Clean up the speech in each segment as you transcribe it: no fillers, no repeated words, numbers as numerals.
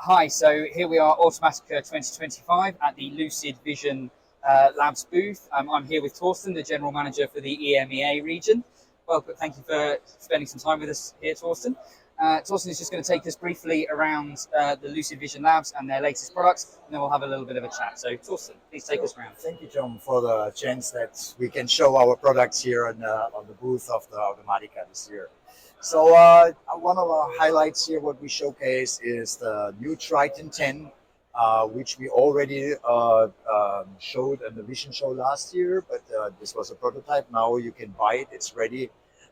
Hi, so here we are, Automatica 2025 at the Lucid Vision Labs booth. I'm here with Torsten, the General Manager for the EMEA region. Well, thank you for spending some time with us here, Torsten. Torsten is just going to take us briefly around the Lucid Vision Labs and their latest products, and then we'll have a little bit of a chat. So, Torsten, please take us around. Thank you, Tom, for the chance that we can show our products here on the booth of the Automatica this year. So one of our highlights here, what we showcase is the new Triton 10, which we already showed in the Vision Show last year, but this was a prototype. Now you can buy it, it's ready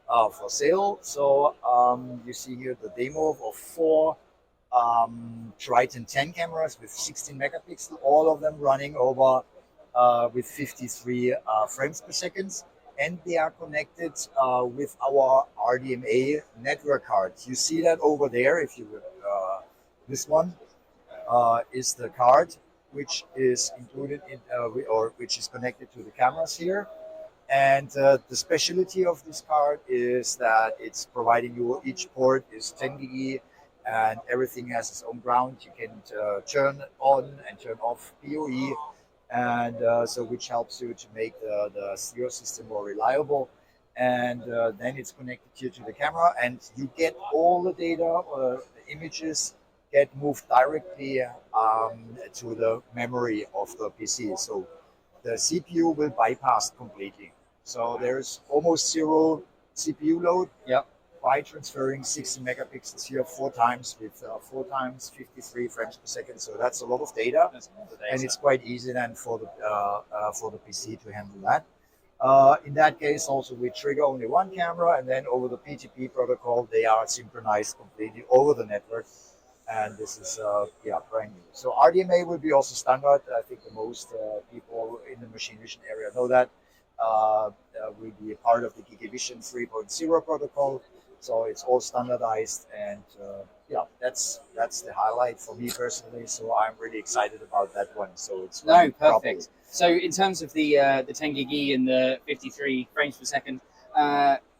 for sale. So you see here the demo of 4 Triton 10 cameras with 16 megapixel, all of them running over with 53 frames per second. And they are connected with our RDMA network card. You see that over there. If you would, this one is the card which is included in, or which is connected to the cameras here. And the specialty of this card is that it's providing you, each port is 10 gig, and everything has its own ground. You can turn on and turn off PoE. And so which helps you to make the stereo system more reliable. And then it's connected here to the camera, and you get all the data, the images get moved directly to the memory of the PC. So the CPU will bypass completely. So there's almost zero CPU load. Yep. By transferring 60 megapixels here 4 times with 4 times 53 frames per second. So that's a lot of data, and it's quite easy then for the PC to handle that. In that case, also we trigger only one camera, and then over the PTP protocol, they are synchronized completely over the network. And this is brand new. So RDMA will be also standard. I think the most people in the machine vision area know that. Will be a part of the GigaVision 3.0 protocol. So it's all standardized, and that's the highlight for me personally. So I'm really excited about that one. So it's no, perfect. Properly. So in terms of the 10 gig and the 53 frames per second,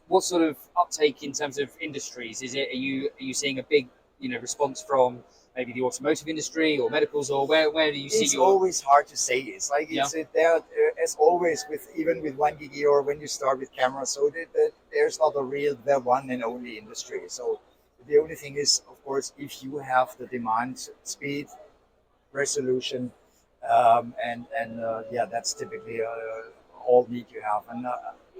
what sort of uptake in terms of industries is it? Are you seeing a big response from maybe the automotive industry or medicals, or where do you see? It's always hard to say. It's like it's there as always with even with 1 gig or when you start with cameras. So there's not a real one and only industry. So the only thing is, of course, if you have the demand, speed, resolution, that's typically all need you have. And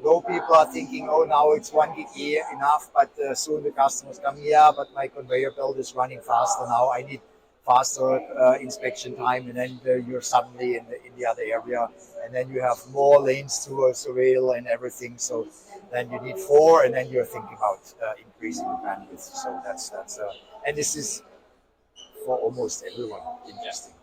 though people are thinking, oh, now it's 1 gig enough, but soon the customers come, but my conveyor belt is running faster now. I need faster inspection time, and then you're suddenly in the other area, and then you have more lanes to surveil and everything. So then you need 4, and then you're thinking about increasing the bandwidth. So that's and this is for almost everyone interesting.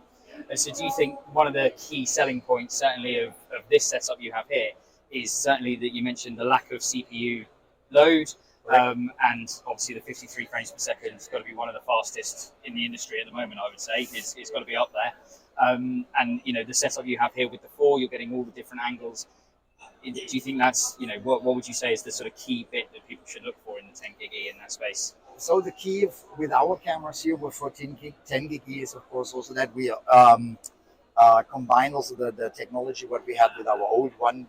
So do you think one of the key selling points, certainly of this setup you have here, is certainly that you mentioned the lack of CPU load, and obviously the 53 frames per second has got to be one of the fastest in the industry at the moment. I would say it's got to be up there. And the setup you have here with the 4, you're getting all the different angles. Do you think that's what would you say is the sort of key bit that people should look for in the 10 gig in that space? So the key with our cameras here for 10 gig is of course also that we combine also the technology what we have with our old 1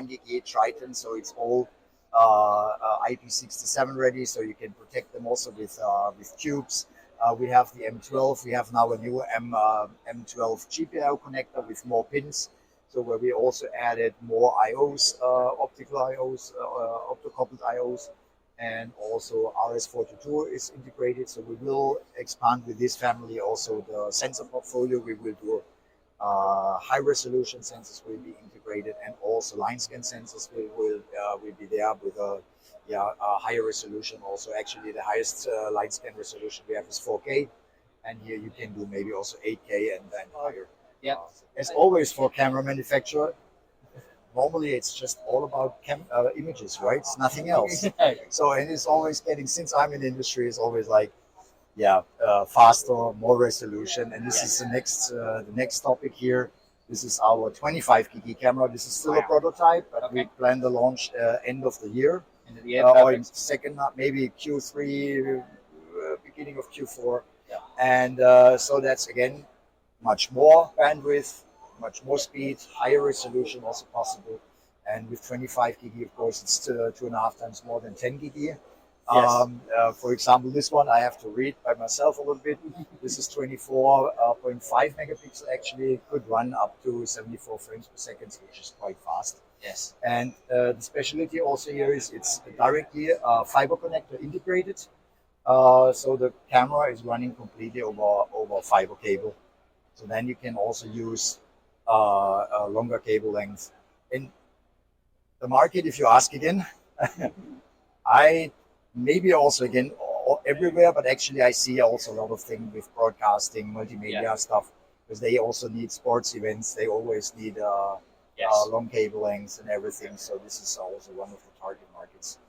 gig Triton. So it's all IP67 ready, so you can protect them also with tubes. We have the M12. We have now a new M12 GPIO connector with more pins. So where we also added more IOs, optical IOs, optocoupled IOs, and also RS422 is integrated. So we will expand with this family also the sensor portfolio. We will do high resolution sensors will be integrated, and also line scan sensors will be there with a higher resolution. Also, actually, the highest line scan resolution we have is 4K, and here you can do maybe also 8K and then higher. Yeah. As always for camera manufacturer, normally it's just all about images, right? It's nothing else. So and it's always getting, since I'm in the industry, it's always like faster, more resolution, and this is the next topic here. This is our 25 gig camera. This is still a prototype, but we plan to launch end of the year, or in second, maybe Q3, beginning of Q4. And so that's again much more bandwidth, much more speed, higher resolution also possible. And with 25 gig, of course, it's 2.5 times more than 10 gig. Yes. For example, this one I have to read by myself a little bit. This is 24.5 megapixel. Actually, could run up to 74 frames per second, which is quite fast. Yes. And the specialty also here is it's directly fiber connector integrated. So the camera is running completely over fiber cable. So then you can also use a longer cable length. In the market, if you ask again, I maybe also again everywhere, but actually I see also a lot of things with broadcasting, multimedia stuff, because they also need sports events. They always need long cable lengths and everything. So this is also one of the target markets.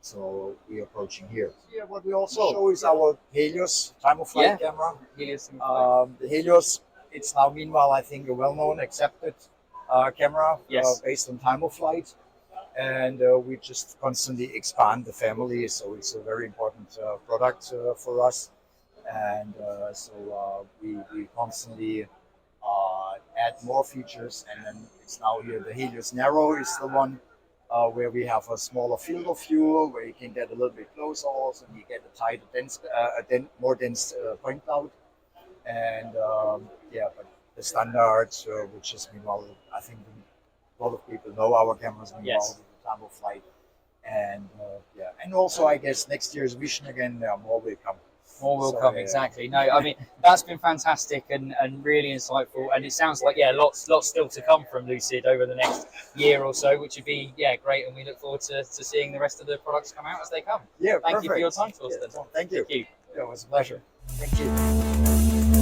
So we are approaching here. Here, what we also show is our Helios time of flight camera. Helios The Helios, it's now meanwhile I think a well-known, accepted camera based on time of flight. And we just constantly expand the family, so it's a very important product for us. And so we constantly add more features, and then it's now here the Helios Narrow is the one where we have a smaller field of view, where you can get a little bit closer also, and you get a tighter, more dense point cloud. And but the standard, which is meanwhile, I think a lot of people know our cameras meanwhile with the time of flight. And and also I guess next year's vision again, more will come. More will come, exactly. No, I mean, that's been fantastic and really insightful. And it sounds like, lots still to come from Lucid over the next year or so, which would be, great. And we look forward to seeing the rest of the products come out as they come. Yeah, Thank you for your time, Torsten. Thank you. Thank you. It was a pleasure. Thank you.